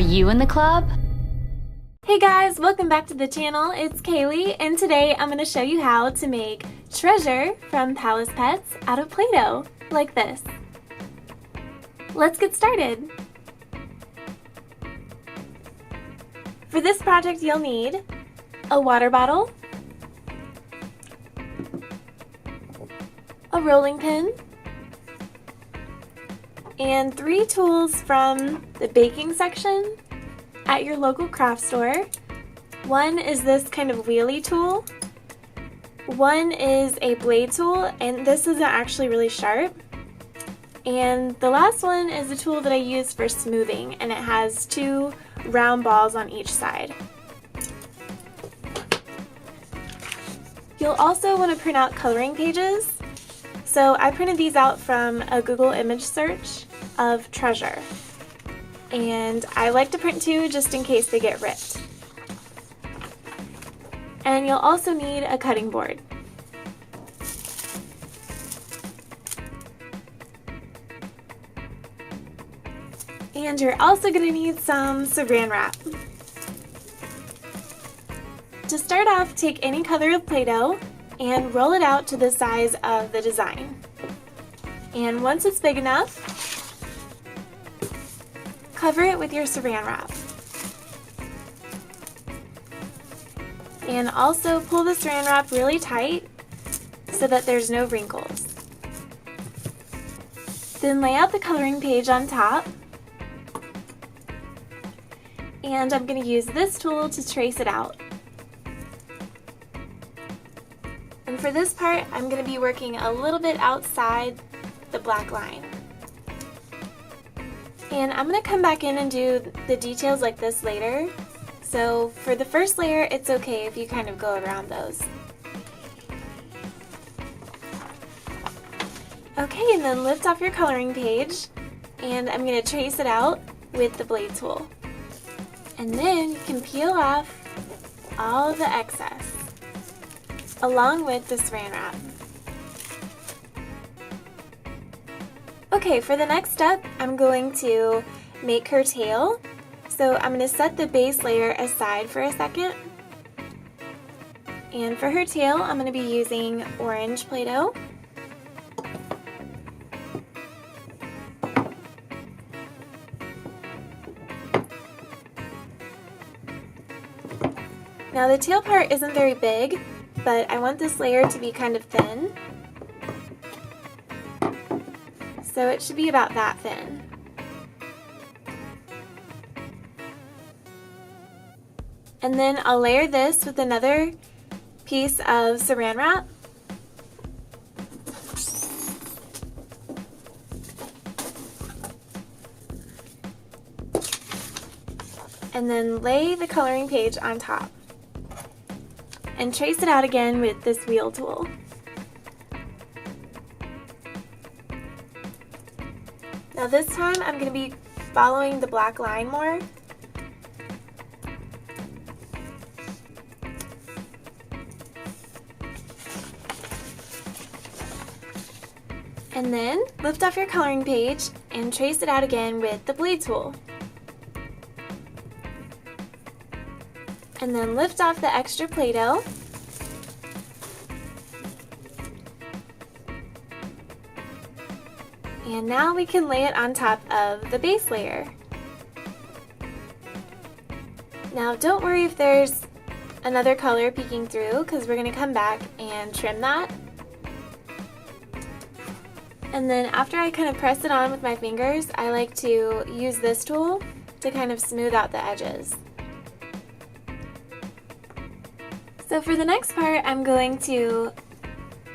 you in the club? Hey guys, welcome back to the channel. It's Kaylee, and today I'm going to show you how to make Treasure from Palace Pets out of Play-Doh, like this. Let's get started. For this project you'll need a water bottle, a rolling pin, and 3 tools from the baking section at your local craft store. One is this kind of wheelie tool. One is a blade tool, and this isn't actually really sharp. And the last one is a tool that I use for smoothing, and it has 2 round balls on each side. You'll also want to print out coloring pages. So I printed these out from a Google image search of Treasure. And I like to print 2 just in case they get ripped. And you'll also need a cutting board. And you're also going to need some Saran wrap. To start off, take any color of Play-Doh and roll it out to the size of the design. And once it's big enough, cover it with your Saran wrap. And also pull the Saran wrap really tight so that there's no wrinkles. Then lay out the coloring page on top. And I'm going to use this tool to trace it out. And for this part, I'm going to be working a little bit outside the black line. And I'm going to come back in and do the details like this later. So for the first layer, it's okay if you kind of go around those. Okay, and then lift off your coloring page, and I'm going to trace it out with the blade tool. And then you can peel off all the excess, along with the Saran wrap. Okay, for the next step, I'm going to make her tail. So I'm going to set the base layer aside for a second. And for her tail, I'm going to be using orange Play-Doh. Now the tail part isn't very big, but I want this layer to be kind of thin. So it should be about that thin. And then I'll layer this with another piece of Saran wrap. And then lay the coloring page on top. And trace it out again with this wheel tool. Now this time I'm going to be following the black line more. And then lift off your coloring page and trace it out again with the blade tool. And then lift off the extra Play-Doh. And now we can lay it on top of the base layer. Now don't worry if there's another color peeking through, because we're going to come back and trim that. And then after I kind of press it on with my fingers, I like to use this tool to kind of smooth out the edges. So for the next part, I'm going to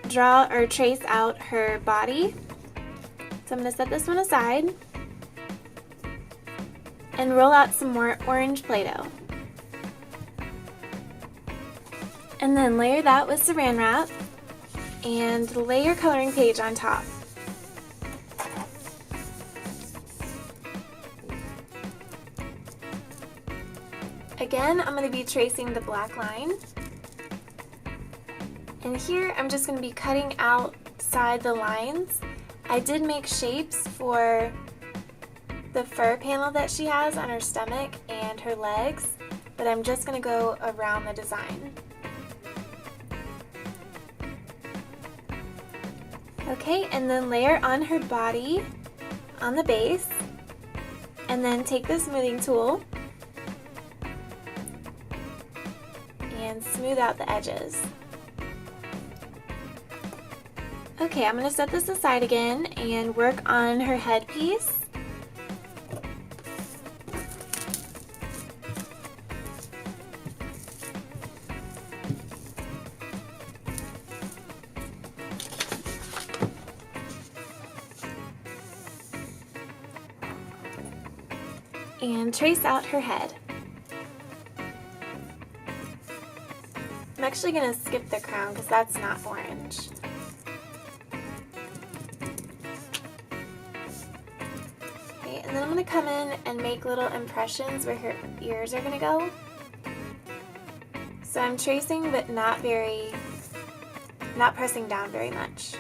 draw or trace out her body. So I'm going to set this one aside and roll out some more orange Play-Doh. And then layer that with Saran wrap and lay your coloring page on top. Again, I'm going to be tracing the black line. And here I'm just going to be cutting outside the lines. I did make shapes for the fur panel that she has on her stomach and her legs, but I'm just going to go around the design. Okay, and then layer on her body on the base, and then take the smoothing tool and smooth out the edges. Okay, I'm going to set this aside again and work on her headpiece. And trace out her head. I'm actually going to skip the crown because that's not orange. Okay, and then I'm going to come in and make little impressions where her ears are going to go. So I'm tracing but not pressing down very much.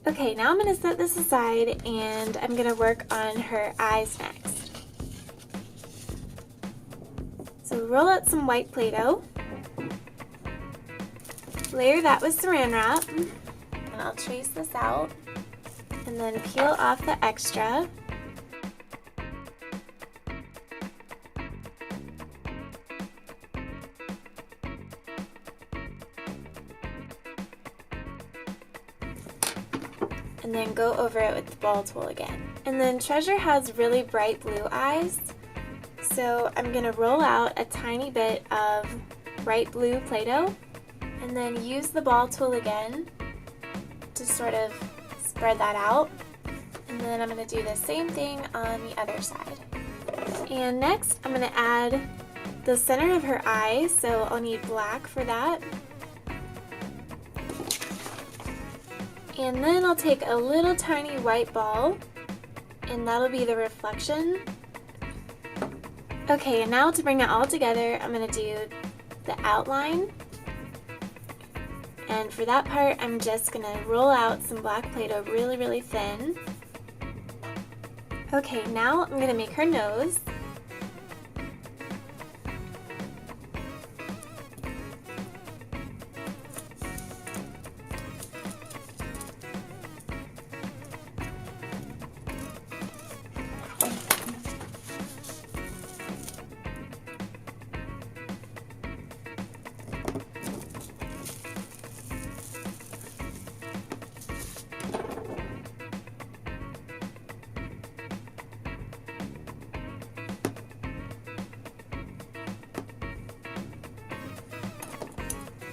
Okay, now I'm going to set this aside and I'm going to work on her eyes next. So roll out some white Play-Doh, layer that with saran wrap, and I'll trace this out, and then peel off the extra. And then go over it with the ball tool again. And then Treasure has really bright blue eyes, so I'm going to roll out a tiny bit of bright blue Play-Doh and then use the ball tool again to sort of spread that out. And then I'm going to do the same thing on the other side. And next I'm going to add the center of her eye, so I'll need black for that. And then I'll take a little tiny white ball, and that'll be the reflection. Okay, and now to bring it all together, I'm going to do the outline. And for that part, I'm just going to roll out some black Play-Doh really, really thin. Okay, now I'm going to make her nose.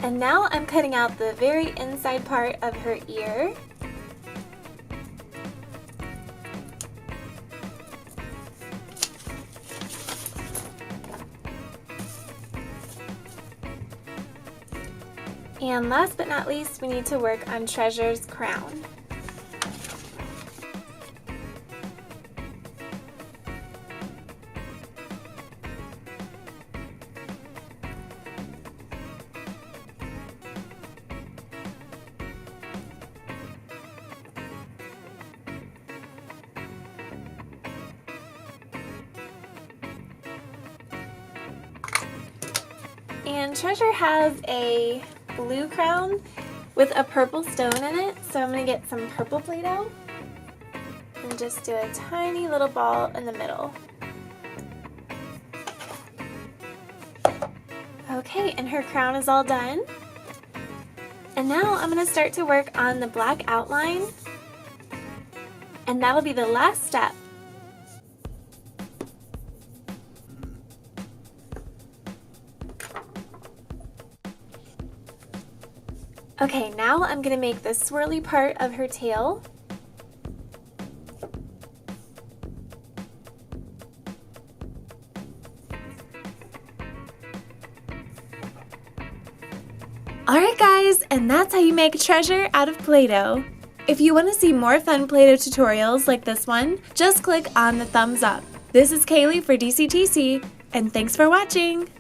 And now I'm cutting out the very inside part of her ear. And last but not least, we need to work on Treasure's crown. And Treasure has a blue crown with a purple stone in it, so I'm going to get some purple Play-Doh and just do a tiny little ball in the middle. Okay, and her crown is all done. And now I'm going to start to work on the black outline, and that'll be the last step. Okay, now I'm going to make the swirly part of her tail. Alright guys, and that's how you make Treasure out of Play-Doh. If you want to see more fun Play-Doh tutorials like this one, just click on the thumbs up. This is Kaylee for DCTC, and thanks for watching!